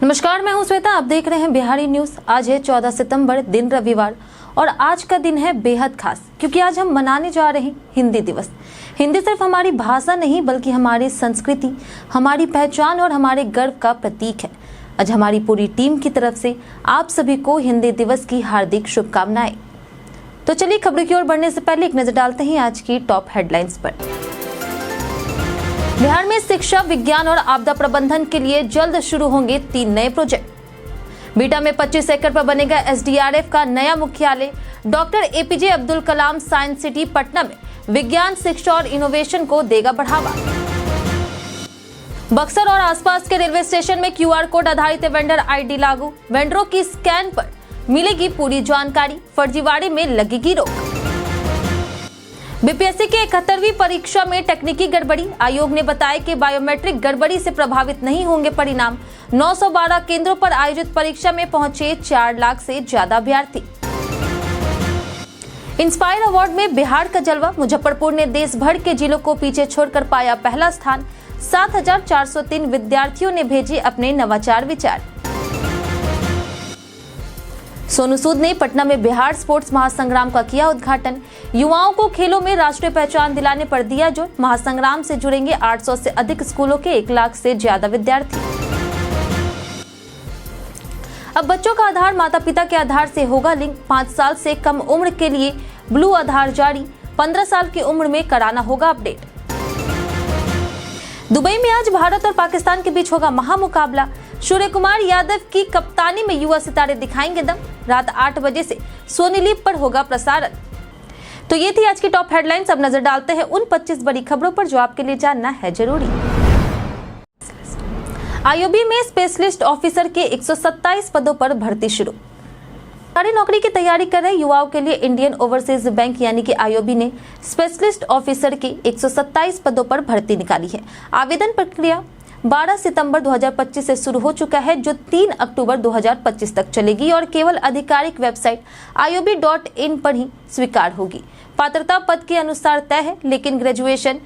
नमस्कार, मैं हूं श्वेता। आप देख रहे हैं बिहारी न्यूज। आज है 14 सितंबर, दिन रविवार, और आज का दिन है बेहद खास क्योंकि आज हम मनाने जा रहे हैं हिंदी दिवस। हिंदी सिर्फ हमारी भाषा नहीं बल्कि हमारी संस्कृति, हमारी पहचान और हमारे गर्व का प्रतीक है। आज हमारी पूरी टीम की तरफ से आप सभी को हिंदी दिवस की हार्दिक शुभकामनाएं। तो चलिए खबरों की ओर बढ़ने से पहले एक नजर डालते हैं आज की टॉप हेडलाइंस पर। बिहार में शिक्षा, विज्ञान और आपदा प्रबंधन के लिए जल्द शुरू होंगे 3 नए प्रोजेक्ट। बिहटा में 25 एकड़ पर बनेगा एसडीआरएफ का नया मुख्यालय। Doctor APJ Abdul Kalam science city Patna में विज्ञान, शिक्षा और इनोवेशन को देगा बढ़ावा। बक्सर और आसपास के रेलवे स्टेशन में क्यूआर कोड आधारित वेंडर आईडी लागू। वेंडरों की स्कैन पर मिलेगी पूरी जानकारी। फर्जीवाड़े में लगेगी रोक। बीपीएससी के 71वीं परीक्षा में तकनीकी गड़बड़ी। आयोग ने बताया कि बायोमेट्रिक गड़बड़ी से प्रभावित नहीं होंगे परिणाम। 912 केंद्रों पर आयोजित परीक्षा में पहुंचे 4 लाख से ज्यादा अभ्यर्थी। इंस्पायर अवार्ड में बिहार का जलवा। मुजफ्फरपुर ने देश भर के जिलों को पीछे छोड़कर पाया पहला स्थान। 7403 विद्यार्थियों ने भेजे अपने नवाचार विचार। सोनू सूद ने पटना में बिहार स्पोर्ट्स महासंग्राम का किया उद्घाटन। युवाओं को खेलों में राष्ट्रीय पहचान दिलाने पर दिया जोर। महासंग्राम से जुड़ेंगे 800 से अधिक स्कूलों के 1 लाख से ज्यादा विद्यार्थी। अब बच्चों का आधार माता पिता के आधार से होगा लिंक। 5 साल से कम उम्र के लिए ब्लू आधार जारी। 15 साल की उम्र में कराना होगा अपडेट। दुबई में आज भारत और पाकिस्तान के बीच होगा महामुकाबला। सूर्य कुमार यादव की कप्तानी में युवा सितारे दिखाएंगे दम। रात 8 बजे से सोनी लिव पर होगा प्रसारण। तो ये थी आज की टॉप हेडलाइंस। अब नजर डालते हैं उन 25 बड़ी खबरों पर जो आपके लिए जानना है जरूरी। आईओबी में स्पेशलिस्ट ऑफिसर के 127 पदों पर भर्ती शुरू। सरकारी नौकरी की तैयारी कर रहे युवाओं के लिए इंडियन ओवरसीज बैंक यानी कि आईओबी ने स्पेशलिस्ट ऑफिसर के 127 पदों पर भर्ती निकाली है। आवेदन प्रक्रिया 12 सितंबर 2025 से शुरू हो चुका है, जो 3 अक्टूबर 2025 तक चलेगी और केवल आधिकारिक वेबसाइट iob.in पर ही स्वीकार होगी। पात्रता पद के अनुसार तय है, लेकिन graduation,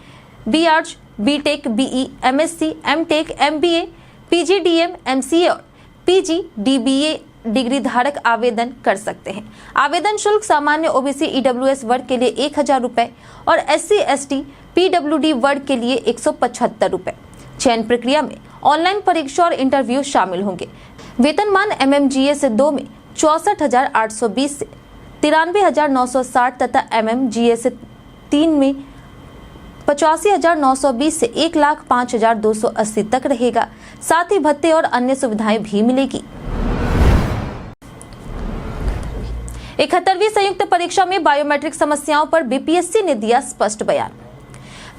BArch, BTech, BE, MSc, MTech, MBA, PGDM, MCA और पीजीडीबीए डिग्री धारक आवेदन कर सकते हैं। आवेदन शुल्क सामान्य ओबीसी ईडब्ल्यूएस वर्ग के लिए 1000 रुपए और एससी एसटी पीडब्ल्यूडी वर्ग के लिए 175 रुपए। चयन प्रक्रिया में ऑनलाइन परीक्षा और इंटरव्यू शामिल होंगे। वेतनमान एमएमजीएस 2 में 64,820 से 93,960 तथा एमएमजीएस 3 में 85,920 से 1,05,280 तक रहेगा। साथ ही भत्ते और अन्य सुविधाएं भी मिलेगी। 71वीं संयुक्त परीक्षा में बायोमेट्रिक समस्याओं पर बीपीएससी ने दिया स्पष्ट बयान।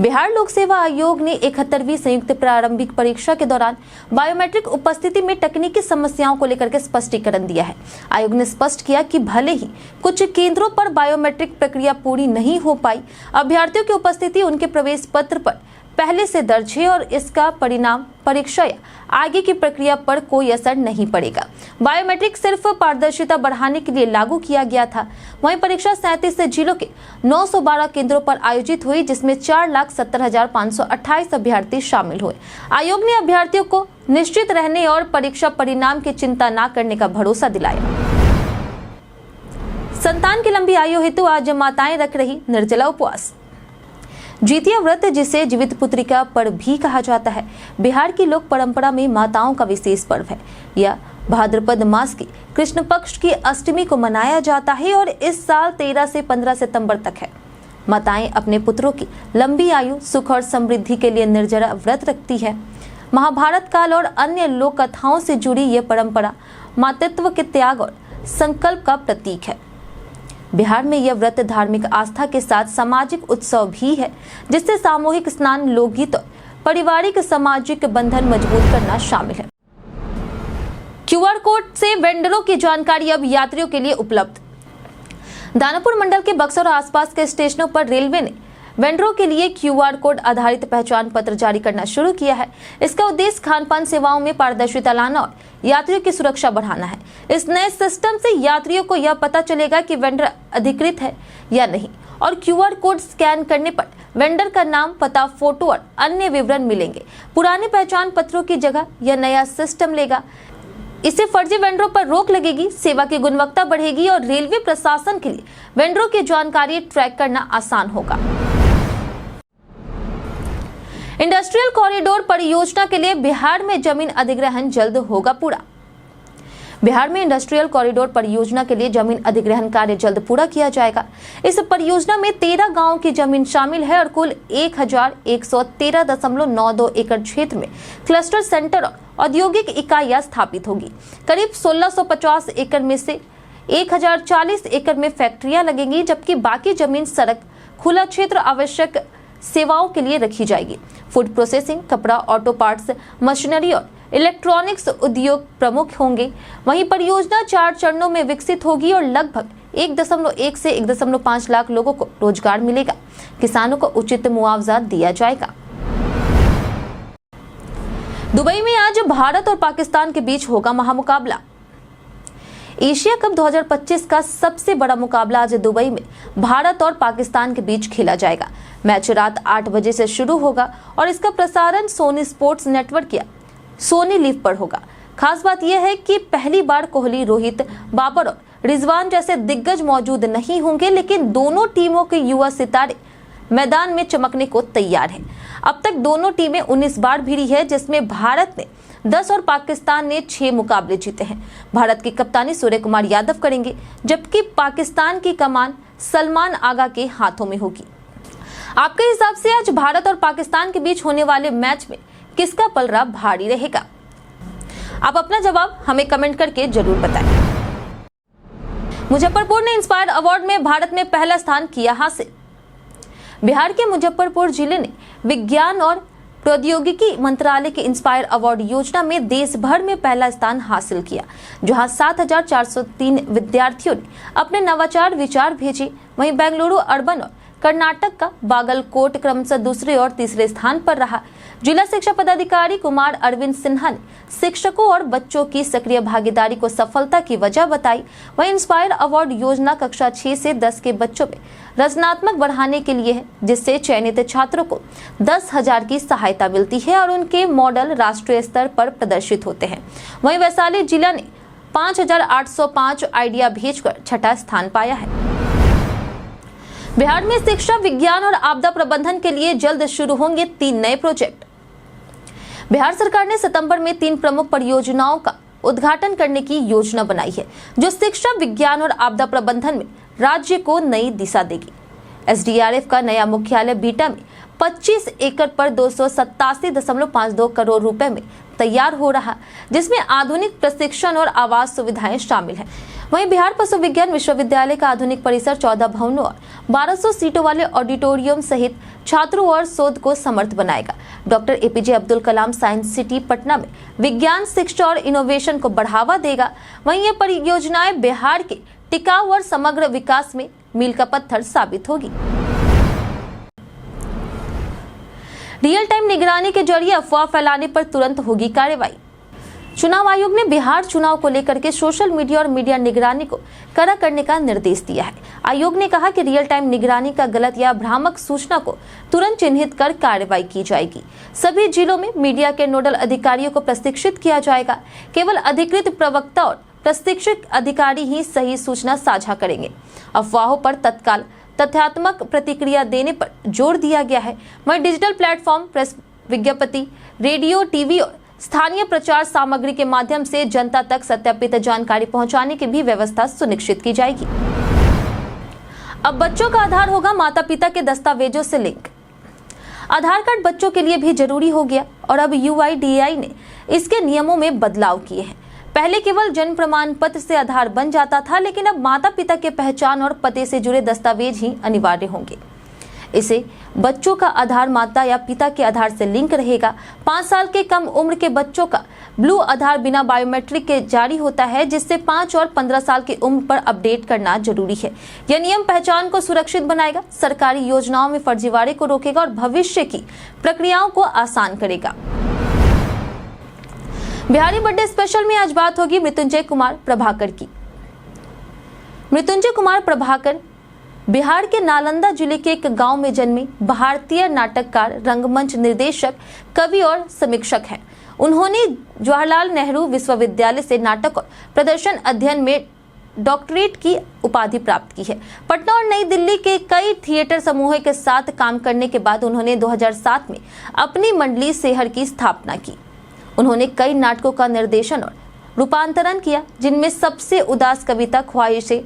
बिहार लोक सेवा आयोग ने 71वीं संयुक्त प्रारंभिक परीक्षा के दौरान बायोमेट्रिक उपस्थिति में तकनीकी समस्याओं को लेकर के स्पष्टीकरण दिया है। आयोग ने स्पष्ट किया कि भले ही कुछ केंद्रों पर बायोमेट्रिक प्रक्रिया पूरी नहीं हो पाई, अभ्यर्थियों की उपस्थिति उनके प्रवेश पत्र पर पहले से दर्ज है और इसका परिणाम परीक्षा या आगे की प्रक्रिया पर कोई असर नहीं पड़ेगा। बायोमेट्रिक सिर्फ पारदर्शिता बढ़ाने के लिए लागू किया गया था। वहीं परीक्षा 37 जिलों के 912 केंद्रों पर आयोजित हुई, जिसमें 4,70,528 अभ्यर्थी शामिल हुए। आयोग ने अभ्यर्थियों को निश्चित रहने और परीक्षा परिणाम की चिंता न करने का भरोसा दिलाया। संतान की लंबी आयु हेतु आज माताएं रख रही निर्जला उपवास। जितिया व्रत, जिसे जीवित पुत्रिका पर्व भी कहा जाता है, बिहार की लोक परंपरा में माताओं का विशेष पर्व है। यह भाद्रपद मास की कृष्ण पक्ष की अष्टमी को मनाया जाता है और इस साल 13 से 15 सितंबर तक है। माताएं अपने पुत्रों की लंबी आयु, सुख और समृद्धि के लिए निर्जला व्रत रखती है। महाभारत काल और अन्य लोक कथाओं से जुड़ी यह परंपरा मातृत्व के त्याग और संकल्प का प्रतीक है। बिहार में यह व्रत धार्मिक आस्था के साथ सामाजिक उत्सव भी है, जिससे सामूहिक स्नान, लोकगीत और पारिवारिक सामाजिक बंधन मजबूत करना शामिल है। क्यूआर कोड से वेंडरों की जानकारी अब यात्रियों के लिए उपलब्ध। दानापुर मंडल के बक्सर और आसपास के स्टेशनों पर रेलवे ने वेंडरों के लिए क्यूआर कोड आधारित पहचान पत्र जारी करना शुरू किया है। इसका उद्देश्य खान-पान सेवाओं में पारदर्शिता लाना और यात्रियों की सुरक्षा बढ़ाना है। इस नए सिस्टम से यात्रियों को यह पता चलेगा कि वेंडर अधिकृत है या नहीं और क्यूआर कोड स्कैन करने पर वेंडर का नाम, पता, फोटो और अन्य विवरण मिलेंगे। पुराने पहचान पत्रों की जगह यह नया सिस्टम लेगा। इससे फर्जी वेंडरों पर रोक लगेगी, सेवा की गुणवत्ता बढ़ेगी और रेलवे प्रशासन के लिए वेंडरों की जानकारी ट्रैक करना आसान होगा। इंडस्ट्रियल कॉरिडोर परियोजना के लिए बिहार में जमीन अधिग्रहण जल्द होगा पूरा। बिहार में इंडस्ट्रियल कॉरिडोर परियोजना के लिए जमीन अधिग्रहण कार्य जल्द पूरा किया जाएगा। इस परियोजना में 13 गांवों की जमीन शामिल है और कुल 1113.92 एकड़ क्षेत्र में क्लस्टर सेंटर और औद्योगिक इकाइयां स्थापित होगी। करीब 1650 एकड़ में से 1040 एकड़ में फैक्ट्रियां लगेंगी, जबकि बाकी जमीन सड़क, खुला क्षेत्र, आवश्यक सेवाओं के लिए रखी जाएगी। फूड प्रोसेसिंग, कपड़ा, ऑटो पार्ट्स, मशीनरी और इलेक्ट्रॉनिक्स उद्योग प्रमुख होंगे। वहीं परियोजना 4 चरणों में विकसित होगी और लगभग 1.1 से 1.5 लाख लोगों को रोजगार मिलेगा। किसानों को उचित मुआवजा दिया जाएगा। दुबई में आज भारत और पाकिस्तान के बीच होगा महामुकाबला। एशिया कप 2025 का सबसे बड़ा मुकाबला आज दुबई में भारत और पाकिस्तान के बीच खेला जाएगा। मैच रात 8 बजे से शुरू होगा और इसका प्रसारण सोनी स्पोर्ट्स नेटवर्क या सोनी लिव पर होगा। खास बात यह है कि पहली बार कोहली, रोहित, बाबर और रिजवान जैसे दिग्गज मौजूद नहीं होंगे, लेकिन दोनों टीमों के युवा सितारे मैदान में चमकने को तैयार हैं। अब तक दोनों टीमें 19 बार भिड़ी है, जिसमें भारत ने 10 और पाकिस्तान ने 6 मुकाबले जीते हैं। भारत की कप्तानी सूर्य कुमार यादव करेंगे, जबकि पाकिस्तान की कमान सलमान आगा के हाथों में होगी। आपके हिसाब से आज भारत और पाकिस्तान के बीच होने वाले मैच में किसका पलड़ा भारी रहेगा? आप अपना जवाब हमें कमेंट करके जरूर बताएं। मुजफ्फरपुर ने इंस्पायर अवार्ड में भारत में पहला स्थान किया हासिल। बिहार के मुजफ्फरपुर जिले ने विज्ञान और प्रौद्योगिकी मंत्रालय के इंस्पायर अवार्ड योजना में देश भर में पहला स्थान हासिल किया, जहां 7403 विद्यार्थियों ने अपने नवाचार विचार भेजे। वहीं बेंगलुरु अर्बन और कर्नाटक का बागलकोट क्रमशः दूसरे और तीसरे स्थान पर रहा। जिला शिक्षा पदाधिकारी कुमार अरविंद सिन्हा ने शिक्षकों और बच्चों की सक्रिय भागीदारी को सफलता की वजह बताई। वहीं इंस्पायर अवार्ड योजना कक्षा 6 से 10 के बच्चों में रचनात्मक बढ़ाने के लिए है, जिससे चयनित छात्रों को 10,000 की सहायता मिलती है और उनके मॉडल राष्ट्रीय स्तर पर प्रदर्शित होते हैं। वहीं वैशाली जिला ने 5,805 आइडिया भेजकर छठा स्थान पाया है। बिहार में शिक्षा, विज्ञान और आपदा प्रबंधन के लिए जल्द शुरू होंगे 3 नए प्रोजेक्ट। बिहार सरकार ने सितंबर में 3 प्रमुख परियोजनाओं का उद्घाटन करने की योजना बनाई है, जो शिक्षा, विज्ञान और आपदा प्रबंधन में राज्य को नई दिशा देगी। एसडीआरएफ का नया मुख्यालय बीटा में 25 एकड़ पर 287.52 करोड़ रुपए में तैयार हो रहा, जिसमें आधुनिक प्रशिक्षण और आवास सुविधाएं शामिल हैं। वहीं बिहार पशु विज्ञान विश्वविद्यालय का आधुनिक परिसर 14 भवनों और 1200 सीटों वाले ऑडिटोरियम सहित छात्रों और शोध को समर्थ बनाएगा। Doctor APJ Abdul Kalam science city Patna में विज्ञान, शिक्षा और इनोवेशन को बढ़ावा देगा। वहीं ये परियोजनाएं बिहार के टिकाऊ और समग्र विकास में मील का पत्थर साबित होगी। रियल टाइम निगरानी के जरिए अफवाह फैलाने पर तुरंत होगी कार्रवाई। चुनाव आयोग ने बिहार चुनाव को लेकर के सोशल मीडिया और मीडिया निगरानी को कड़ा करने का निर्देश दिया है। आयोग ने कहा कि रियल टाइम निगरानी का गलत या भ्रामक सूचना को तुरंत चिन्हित कर कार्रवाई की जाएगी। सभी जिलों में मीडिया के नोडल अधिकारियों को प्रशिक्षित किया जाएगा। केवल अधिकृत प्रवक्ता और प्रशिक्षित अधिकारी ही सही सूचना साझा करेंगे। अफवाहों पर तत्काल तथ्यात्मक प्रतिक्रिया देने पर जोर दिया गया है। वहीं डिजिटल प्लेटफॉर्म, प्रेस विज्ञप्ति, रेडियो, टीवी और स्थानीय प्रचार सामग्री के माध्यम से जनता तक सत्यापित जानकारी पहुंचाने की भी व्यवस्था सुनिश्चित की जाएगी। अब बच्चों का आधार होगा माता पिता के दस्तावेजों से लिंक। आधार कार्ड बच्चों के लिए भी जरूरी हो गया और अब UIDAI ने इसके नियमों में बदलाव किए हैं। पहले केवल जन्म प्रमाण पत्र से आधार बन जाता था, लेकिन अब माता पिता के पहचान और पते से जुड़े दस्तावेज ही अनिवार्य होंगे। इसे बच्चों का आधार माता या पिता के आधार से लिंक रहेगा। 5 साल के कम उम्र के बच्चों का ब्लू आधार बिना बायोमेट्रिक के जारी होता है, जिससे 5 और 15 साल की उम्र पर अपडेट करना जरूरी है। यह नियम पहचान को सुरक्षित बनाएगा, सरकारी योजनाओं में फर्जीवाड़े को रोकेगा और भविष्य की प्रक्रियाओं को आसान करेगा। बिहारी बर्थडे स्पेशल में आज बात होगी मृत्युंजय कुमार प्रभाकर की। मृत्युंजय कुमार प्रभाकर बिहार के नालंदा जिले के एक गांव में जन्मे भारतीय नाटककार, रंगमंच निर्देशक, कवि और समीक्षक हैं। उन्होंने जवाहरलाल नेहरू विश्वविद्यालय से नाटक और प्रदर्शन अध्ययन में डॉक्टरेट की उपाधि प्राप्त की है। पटना और नई दिल्ली के कई थिएटर समूहों के साथ काम करने के बाद उन्होंने 2007 में अपनी मंडली सेहर की स्थापना की। उन्होंने कई नाटकों का निर्देशन और रूपांतरण किया, जिनमें सबसे उदास कविता ख्वाहिशें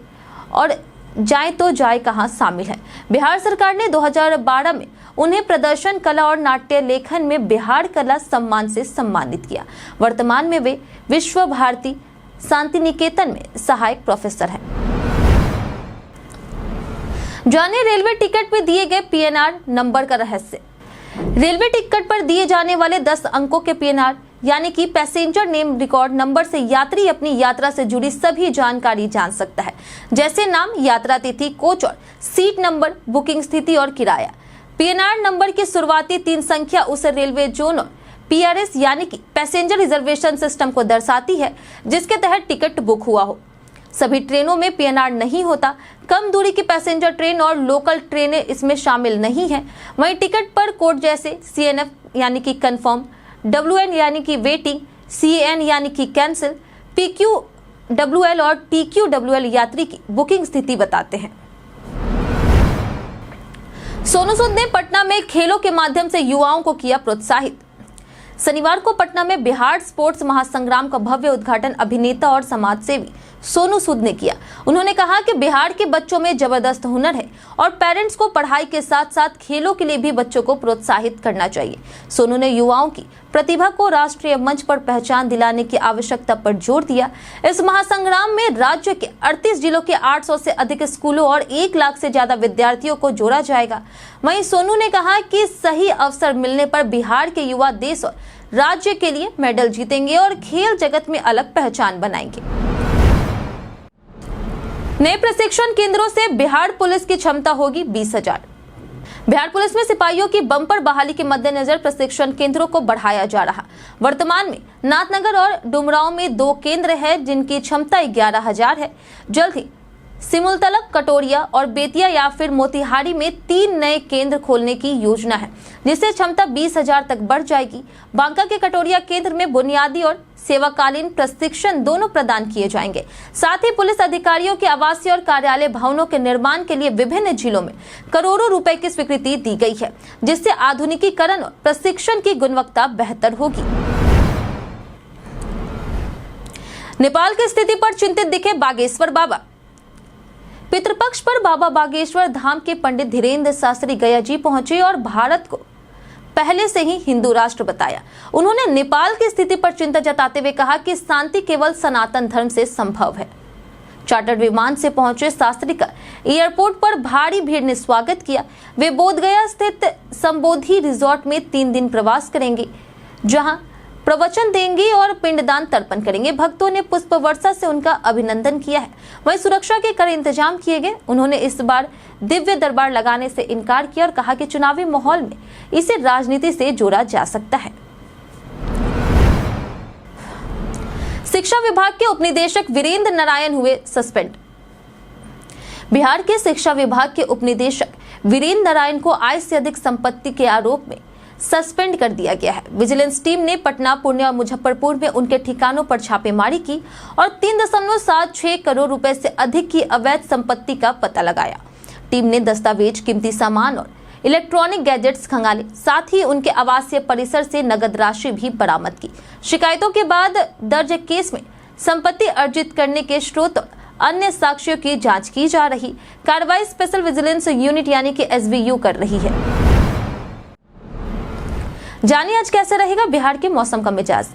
और जाए तो जाए कहाँ शामिल है। बिहार सरकार ने 2012 में उन्हें प्रदर्शन कला और नाट्य लेखन में बिहार कला सम्मान से सम्मानित किया। वर्तमान में वे विश्व भारती शांति निकेतन में सहायक प्रोफेसर हैं। जानिए रेलवे टिकट में दिए गए पीएनआर नंबर का रहस्य। रेलवे टिकट पर दिए जाने वाले 10 अंकों के पीएनआर यानी कि पैसेंजर नेम रिकॉर्ड नंबर से यात्री अपनी यात्रा से जुड़ी सभी जानकारी जान सकता है, जैसे नाम, यात्रा तिथि, कोच और सीट नंबर, बुकिंग स्थिति और किराया। पीएनआर नंबर की शुरुआती 3 संख्या उस रेलवे जोन और पीआरएस यानी कि पैसेंजर रिजर्वेशन सिस्टम को दर्शाती है जिसके तहत टिकट बुक हुआ हो। सभी ट्रेनों में पीएनआर नहीं होता। कम दूरी की पैसेंजर ट्रेन और लोकल ट्रेनें इसमें शामिल नहीं है। वहीं टिकट पर कोड जैसे सीएनएफ यानी कि कंफर्म, डब्ल्यूएन यानी कि वेटिंग, सीएन यानी कि कैंसिल, पीक्यूडब्ल्यूएल और टीक्यूडब्ल्यूएल यात्री की बुकिंग स्थिति बताते हैं। सोनू सूद ने पटना में खेलों के माध्यम से युवाओं को किया प्रोत्साहित। शनिवार को पटना में बिहार स्पोर्ट्स महासंग्राम का भव्य उद्घाटन अभिनेता और समाजसेवी सोनू सूद ने किया। उन्होंने कहा कि बिहार के बच्चों में जबरदस्त हुनर है और पेरेंट्स को पढ़ाई के साथ साथ खेलों के लिए भी बच्चों को प्रोत्साहित करना चाहिए। सोनू ने युवाओं की प्रतिभा को राष्ट्रीय मंच पर पहचान दिलाने की आवश्यकता पर जोर दिया। इस महासंग्राम में राज्य के 38 जिलों के 800 से अधिक स्कूलों और 1 लाख से ज्यादा विद्यार्थियों को जोड़ा जाएगा। वहीं सोनू ने कहा कि सही अवसर मिलने पर बिहार के युवा देश और राज्य के लिए मेडल जीतेंगे और खेल जगत में अलग पहचान बनाएंगे। नए प्रशिक्षण केंद्रों से बिहार पुलिस की क्षमता होगी 20,000। बिहार पुलिस में सिपाहियों की बम्पर बहाली के मद्देनजर प्रशिक्षण केंद्रों को बढ़ाया जा रहा। वर्तमान में नाथनगर और डुमरांव में 2 केंद्र हैं जिनकी क्षमता 11,000 है। जल्द ही सिमुलतलक, कटोरिया और बेतिया या फिर मोतिहारी में 3 नए केंद्र खोलने की योजना है, जिससे क्षमता 20,000 तक बढ़ जाएगी। बांका के कटोरिया केंद्र में बुनियादी और सेवाकालीन प्रशिक्षण दोनों प्रदान किए जाएंगे। साथ ही पुलिस अधिकारियों के आवासीय और कार्यालय भवनों के निर्माण के लिए विभिन्न जिलों में करोड़ों रुपए की स्वीकृति दी गई है, जिससे आधुनिकीकरण और प्रशिक्षण की गुणवत्ता बेहतर होगी। नेपाल की स्थिति पर चिंतित दिखे बागेश्वर बाबा। पितृपक्ष पर बाबा बागेश्वर धाम के पंडित धीरेन्द्र शास्त्री गया जी पहुंचे और भारत को पहले से ही हिंदू राष्ट्र बताया। उन्होंने नेपाल की स्थिति पर चिंता जताते हुए कहा कि शांति केवल सनातन धर्म से संभव है। चार्टर्ड विमान से पहुंचे शास्त्री का एयरपोर्ट पर भारी भीड़ ने स्वागत किया। वे बोधगया स्थित संबोधि रिजॉर्ट में 3 दिन प्रवास करेंगे, जहां प्रवचन देंगे और पिंडदान तर्पण करेंगे। भक्तों ने पुष्प वर्षा से उनका अभिनंदन किया है। वहीं सुरक्षा के कड़े इंतजाम किए गए। उन्होंने इस बार दिव्य दरबार लगाने से इनकार किया और कहा कि चुनावी माहौल में इसे राजनीति से जोड़ा जा सकता है। शिक्षा विभाग के उपनिदेशक वीरेंद्र नारायण हुए सस्पेंड। बिहार के शिक्षा विभाग के उपनिदेशक वीरेंद्र नारायण को आय से अधिक संपत्ति के आरोप में सस्पेंड कर दिया गया है। विजिलेंस टीम ने पटना, पुणे और मुजफ्फरपुर में उनके ठिकानों पर छापेमारी की और 3.76 करोड़ रुपए से अधिक की अवैध संपत्ति का पता लगाया। टीम ने दस्तावेज, कीमती सामान और इलेक्ट्रॉनिक गैजेट्स खंगाले। साथ ही उनके आवासीय परिसर से नगद राशि भी बरामद की। शिकायतों के बाद दर्ज केस में संपत्ति अर्जित करने के स्रोत और अन्य साक्ष्यों की जांच की जा रही। कार्रवाई स्पेशल विजिलेंस यूनिट यानी कि SVU कर रही है। जानिए आज कैसे रहेगा बिहार के मौसम का मिजाज।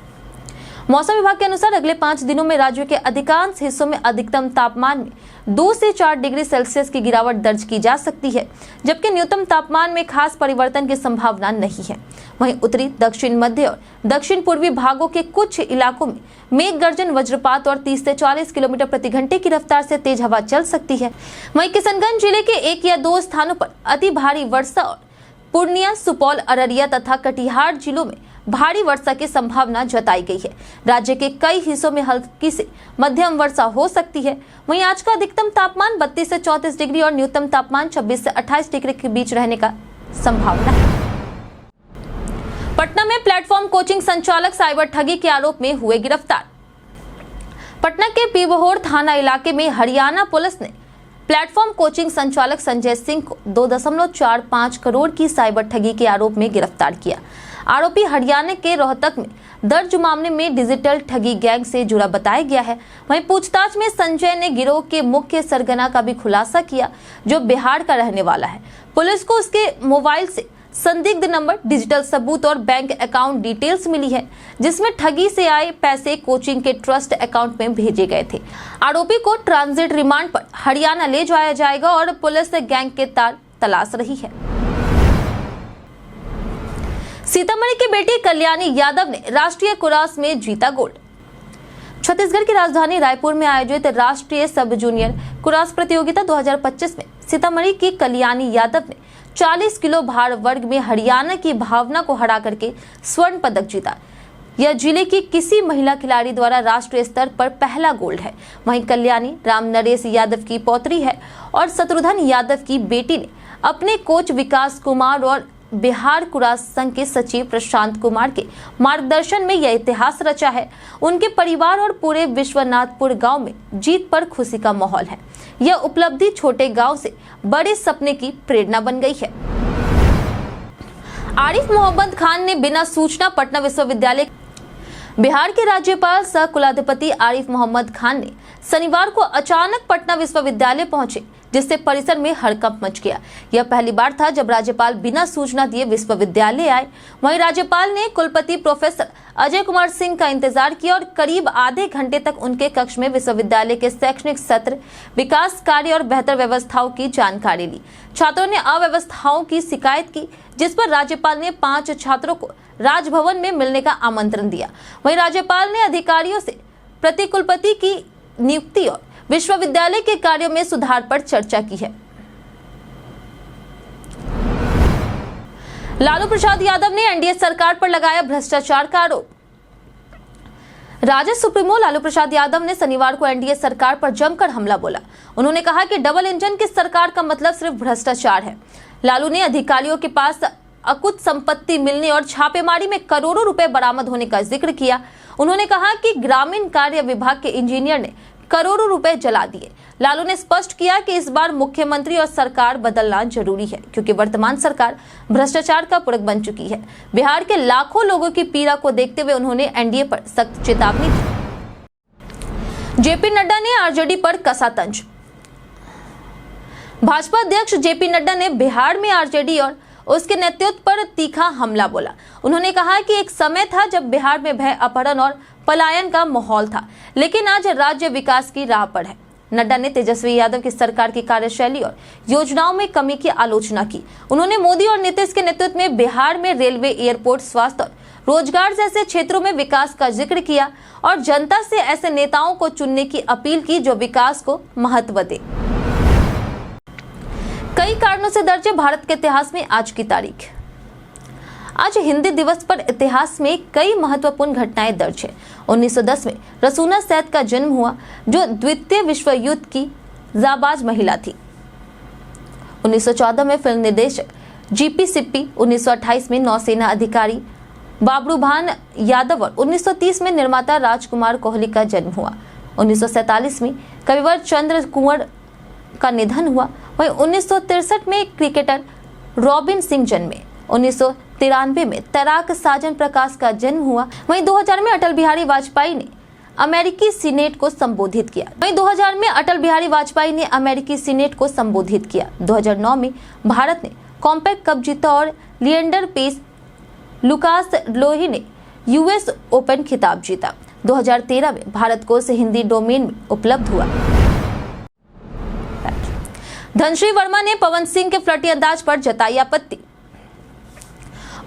मौसम विभाग के अनुसार अगले 5 दिनों में राज्य के अधिकांश हिस्सों में अधिकतम तापमान में 2 से 4 डिग्री सेल्सियस की गिरावट दर्ज की जा सकती है, जबकि न्यूनतम तापमान में खास परिवर्तन की संभावना नहीं है। वहीं उत्तरी, दक्षिण मध्य और दक्षिण पूर्वी भागों के कुछ इलाकों में मेघ गर्जन, वज्रपात और 30 से 40 किलोमीटर प्रति घंटे की रफ्तार से तेज हवा चल सकती है। वहीं किशनगंज जिले के 1 या 2 स्थानों पर अति भारी वर्षा और पूर्णिया, सुपौल, अररिया तथा कटिहार जिलों में भारी वर्षा की संभावना जताई गई है। राज्य के कई हिस्सों में हल्की से मध्यम वर्षा हो सकती है। वहीं आज का अधिकतम तापमान 32 से 34 डिग्री और न्यूनतम तापमान 26 से 28 डिग्री के बीच रहने का संभावना है। पटना में प्लेटफॉर्म कोचिंग संचालक साइबर ठगी के आरोप में हुए गिरफ्तार। पटना के पीबहोर थाना इलाके में हरियाणा पुलिस ने प्लेटफॉर्म कोचिंग संचालक संजय सिंह को 2.45 करोड़ की साइबर ठगी के आरोप में गिरफ्तार किया। आरोपी हरियाणा के रोहतक में दर्ज मामले में डिजिटल ठगी गैंग से जुड़ा बताया गया है। वहीं पूछताछ में संजय ने गिरोह के मुख्य सरगना का भी खुलासा किया, जो बिहार का रहने वाला है। पुलिस को उसके मोबाइल से संदिग्ध नंबर, डिजिटल सबूत और बैंक अकाउंट डिटेल्स मिली है, जिसमें ठगी से आए पैसे कोचिंग के ट्रस्ट अकाउंट में भेजे गए थे। आरोपी को ट्रांजिट रिमांड पर हरियाणा ले जाया जाएगा और पुलिस गैंग के तार तलाश रही है। सीतामढ़ी की बेटी कल्याणी यादव ने राष्ट्रीय कुरास में जीता गोल्ड। छत्तीसगढ़ की राजधानी रायपुर में आयोजित राष्ट्रीय सब जूनियर कुरास प्रतियोगिता 2025 में सीतामढ़ी की कल्याणी यादव ने 40 किलो भार वर्ग में हरियाणा की भावना को हरा करके स्वर्ण पदक जीता। यह जिले की किसी महिला खिलाड़ी द्वारा राष्ट्रीय स्तर पर पहला गोल्ड है। वहीं कल्याणी राम नरेश यादव की पौत्री है और शत्रुघ्न यादव की बेटी ने अपने कोच विकास कुमार और बिहार कुरास संघ के सचिव प्रशांत कुमार के मार्गदर्शन में यह इतिहास रचा है। उनके परिवार और पूरे विश्वनाथपुर गांव में जीत पर खुशी का माहौल है। यह उपलब्धि छोटे गांव से बड़े सपने की प्रेरणा बन गई है। आरिफ मोहम्मद खान ने बिना सूचना पटना विश्वविद्यालय। बिहार के राज्यपाल सह कुलाधिपति आरिफ मोहम्मद खान ने शनिवार को अचानक पटना विश्वविद्यालय पहुंचे, जिससे परिसर में हड़कंप मच गया। यह पहली बार था जब राज्यपाल बिना सूचना दिए विश्वविद्यालय आए। वहीं राज्यपाल ने कुलपति प्रोफेसर अजय कुमार सिंह का इंतजार किया और करीब आधे घंटे तक उनके कक्ष में विश्वविद्यालय के शैक्षणिक सत्र, विकास कार्य और बेहतर व्यवस्थाओं की जानकारी ली। छात्रों ने अव्यवस्थाओं की शिकायत की, जिस पर राज्यपाल ने 5 छात्रों को राजभवन में मिलने का आमंत्रण दिया। वहीं राज्यपाल ने अधिकारियों से प्रतिकुलपति की नियुक्ति और विश्वविद्यालय के कार्यों में सुधार पर चर्चा की है। लालू प्रसाद यादव ने एनडीए सरकार पर लगाया भ्रष्टाचार का आरोप। राजद सुप्रीमो लालू प्रसाद यादव ने शनिवार को एनडीए सरकार पर जमकर हमला बोला। उन्होंने कहा कि डबल इंजन की सरकार का मतलब सिर्फ भ्रष्टाचार है। लालू ने अधिकारियों के पास अकुत संपत्ति मिलने और छापेमारी में करोड़ों रुपए बरामद होने का जिक्र किया। उन्होंने कहा कि ग्रामीण कार्य विभाग के इंजीनियर ने करोड़ों रुपए जला दिए। लालू ने स्पष्ट किया कि इस बार मुख्यमंत्री और सरकार बदलना जरूरी है, क्योंकि वर्तमान सरकार भ्रष्टाचार का पुरख बन चुकी है। बिहार के लाखों लोगों की पीड़ा को देखते हुए उन्होंने एनडीए पर सख्त चेतावनी दी। जेपी नड्डा ने आरजेडी पर कसा तंज। भाजपा अध्यक्ष जेपी नड्डा ने बिहार में आरजेडी और उसके नेतृत्व पर तीखा हमला बोला। उन्होंने कहा कि एक समय था जब बिहार में भय, अपहरण और पलायन का माहौल था, लेकिन आज राज्य विकास की राह पर है। नड्डा ने तेजस्वी यादव की सरकार की कार्यशैली और योजनाओं में कमी की आलोचना की। उन्होंने मोदी और नीतीश के नेतृत्व में बिहार में रेलवे, एयरपोर्ट, स्वास्थ्य और रोजगार जैसे क्षेत्रों में विकास का जिक्र किया और जनता से ऐसे नेताओं को चुनने की अपील की जो विकास को महत्व दे। कई कारणों से दर्ज है भारत के इतिहास में आज की तारीख। आज हिंदी दिवस पर इतिहास में कई महत्वपूर्ण घटनाएं दर्ज है। 1910 में रसूना सैद का जन्म हुआ, जो द्वितीय विश्व युद्ध की जाबाज महिला थी। 1914 में फिल्म निर्देशक जीपी सिप्पी, 1928 में नौसेना अधिकारी बाबरूभान यादव और 1930 में निर्माता राजकुमार कोहली का जन्म हुआ। 1947 में कविवर चंद्र कुंवर का निधन हुआ। वहीं 1963 में क्रिकेटर रॉबिन सिंह जन्मे। 1993 में तैराक साजन प्रकाश का जन्म हुआ। वहीं 2000 में अटल बिहारी वाजपेयी ने अमेरिकी सीनेट को संबोधित किया। 2009 में भारत ने कॉम्पैक्ट कप जीता और लिएंडर पेस, लुकास लोही ने यूएस ओपन खिताब जीता। 2013 में भारत को हिंदी डोमेन में उपलब्ध हुआ। धनश्री वर्मा ने पवन सिंह के फ्लर्टी अंदाज पर जताई आपत्ति।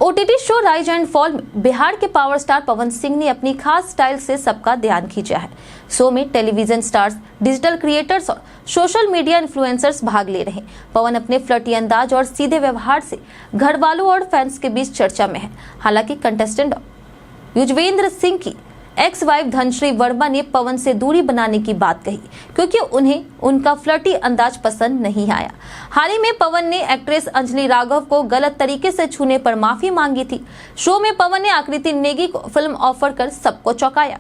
OTT show rise and fall में बिहार के पावर स्टार पवन सिंह ने अपनी खास स्टाइल से सबका ध्यान खींचा है। शो में टेलीविजन स्टार्स, डिजिटल क्रिएटर्स और सोशल मीडिया इन्फ्लुएंसर्स भाग ले रहे हैं। पवन अपने फ्लर्टी अंदाज और सीधे व्यवहार से घर वालों और फैंस के बीच चर्चा में है। हालांकि कंटेस्टेंट युजवेंद्र सिंह की एक्स वाइफ धनश्री वर्मा ने पवन से दूरी बनाने की बात कही क्योंकि उन्हें उनका फ्लर्टी अंदाज पसंद नहीं आया। हाल ही में पवन ने एक्ट्रेस अंजलि राघव को गलत तरीके से छूने पर माफी मांगी थी। शो में पवन ने आकृति नेगी को फिल्म ऑफर कर सबको चौंकाया।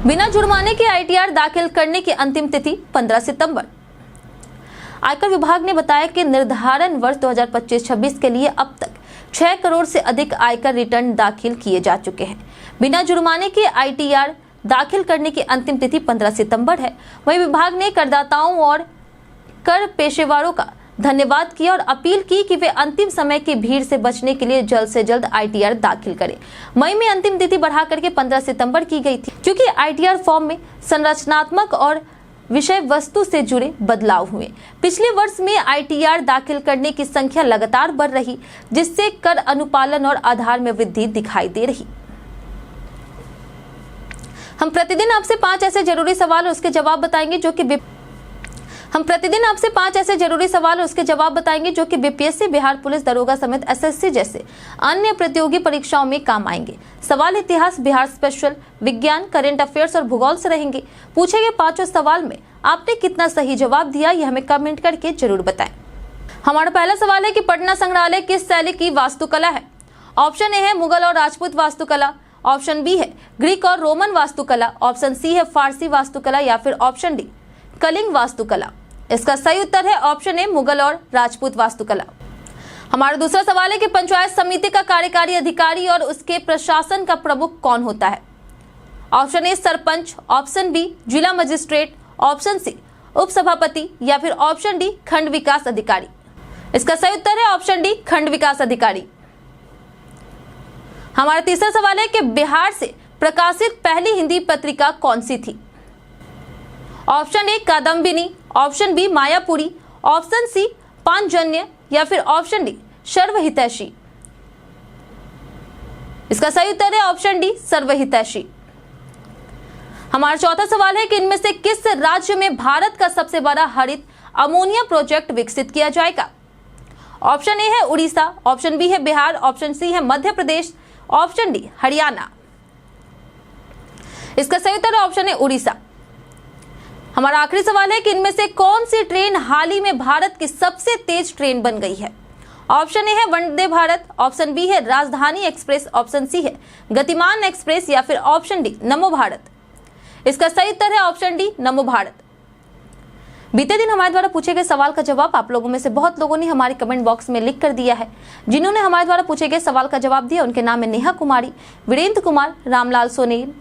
बिना जुर्माने के ITR दाखिल करने की अंतिम तिथि 15 सितंबर। आयकर विभाग ने बताया कि निर्धारण वर्ष 2025-26 के लिए अब तक 6 करोड़ से अधिक आयकर रिटर्न दाखिल किए जा चुके हैं। बिना जुर्माने के ITR दाखिल करने की अंतिम तिथि 15 सितंबर है। वहीं विभाग ने करदाताओं और कर पेशेवरों का धन्यवाद किया और अपील की कि वे अंतिम समय की भीड़ से बचने के लिए जल्द से जल्द ITR दाखिल करें। मई में अंतिम तिथि बढ़ा करके 15 सितंबर की गई थी क्योंकि ITR फॉर्म में संरचनात्मक और विषय वस्तु से जुड़े बदलाव हुए। पिछले वर्ष में ITR दाखिल करने की संख्या लगातार बढ़ रही, जिससे कर अनुपालन और आधार में वृद्धि दिखाई दे रही। हम प्रतिदिन आपसे 5 ऐसे जरूरी सवाल और उसके जवाब बताएंगे जो कि BPSC, बिहार पुलिस दरोगा समेत SSC जैसे अन्य प्रतियोगी परीक्षाओं में काम आएंगे। सवाल इतिहास, बिहार स्पेशल, विज्ञान, करंट अफेयर्स और भूगोल से रहेंगे। पूछे गए 5 सवाल में आपने कितना सही जवाब दिया, यह हमें कमेंट करके जरूर बताएं। हमारा पहला सवाल है कि पटना संग्रहालय किस शैली की वास्तुकला है? ऑप्शन ए है मुगल और राजपूत वास्तुकला, ऑप्शन बी है ग्रीक और रोमन वास्तुकला, ऑप्शन सी है फारसी वास्तुकला या फिर ऑप्शन डी कलिंग वास्तुकला। इसका सही उत्तर है ऑप्शन ए मुगल और राजपूत वास्तुकला। हमारा दूसरा सवाल है कि पंचायत समिति का कार्यकारी अधिकारी और उसके प्रशासन का प्रमुख कौन होता है? Option A sarpanch, option B जिला मजिस्ट्रेट, ऑप्शन सी उप सभापति या फिर ऑप्शन डी खंड विकास अधिकारी। इसका सही उत्तर है ऑप्शन डी खंड विकास अधिकारी। हमारा तीसरा सवाल है कि बिहार से प्रकाशित पहली हिंदी पत्रिका कौन सी थी? Option A Kadambini, option B Mayapuri, option C Panchjanya या फिर ऑप्शन डी सर्वहितैषी। इसका सही उत्तर है ऑप्शन डी सर्वहितैषी। हमारा चौथा सवाल है कि इनमें से किस राज्य में भारत का सबसे बड़ा हरित अमोनिया प्रोजेक्ट विकसित किया जाएगा? ऑप्शन ए है उड़ीसा, ऑप्शन बी है बिहार, ऑप्शन सी है मध्य प्रदेश, ऑप्शन डी हरियाणा। इसका सही उत्तर है ऑप्शन ए उड़ीसा। हमारा आखिरी सवाल है कि इनमें से कौन सी ट्रेन हाल ही में भारत की सबसे तेज ट्रेन बन गई है? ऑप्शन ए है वंदे भारत, ऑप्शन बी है राजधानी एक्सप्रेस, ऑप्शन सी है गतिमान एक्सप्रेस या फिर ऑप्शन डी नमो भारत। इसका सही उत्तर है ऑप्शन डी नमो भारत। बीते दिन हमारे द्वारा पूछे गए सवाल का जवाब आप लोगों में से बहुत लोगों ने हमारे कमेंट बॉक्स में लिख कर दिया है। जिन्होंने हमारे द्वारा पूछे गए सवाल का जवाब दिया उनके नाम है नेहा कुमारी, वीरेंद्र कुमार, रामलाल सोनेल,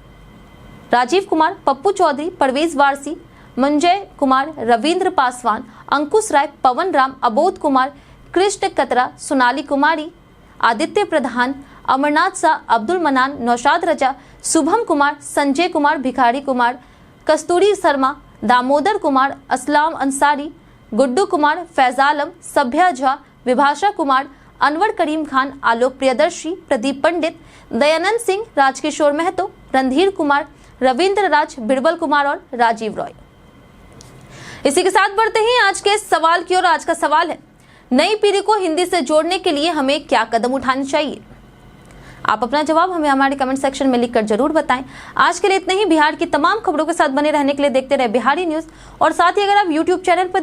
राजीव कुमार, पप्पू चौधरी, परवेज वारसी, मंजय कुमार, रविंद्र पासवान, अंकुश राय, पवन राम, अबोध कुमार, कृष्ण कतरा, सोनाली कुमारी, आदित्य प्रधान, अमरनाथ शाह, अब्दुल मनान, नौशाद रजा, शुभम कुमार, संजय कुमार, भिखारी कुमार, कस्तूरी शर्मा, दामोदर कुमार, असलाम अंसारी, गुड्डू कुमार, फैजालम, सभ्या झा, विभाषा कुमार, अनवर करीम खान, आलोक प्रियदर्शी, प्रदीप पंडित, दयानंद सिंह, राजकिशोर महतो, रणधीर कुमार, रविंद्र राज, बिरबल कुमार और राजीव रॉय। इसी के साथ बढ़ते हैं आज के सवाल की ओर। आज का सवाल है, नई पीढ़ी को हिंदी से जोड़ने के लिए हमें क्या कदम उठाने चाहिए? आप अपना जवाब हमें हमारे कमेंट सेक्शन में लिखकर जरूर बताएं। आज के लिए इतना ही। बिहार की तमाम खबरों के साथ बने रहने के लिए देखते रहे बिहारी न्यूज और साथ ही अगर आप यूट्यूब चैनल पर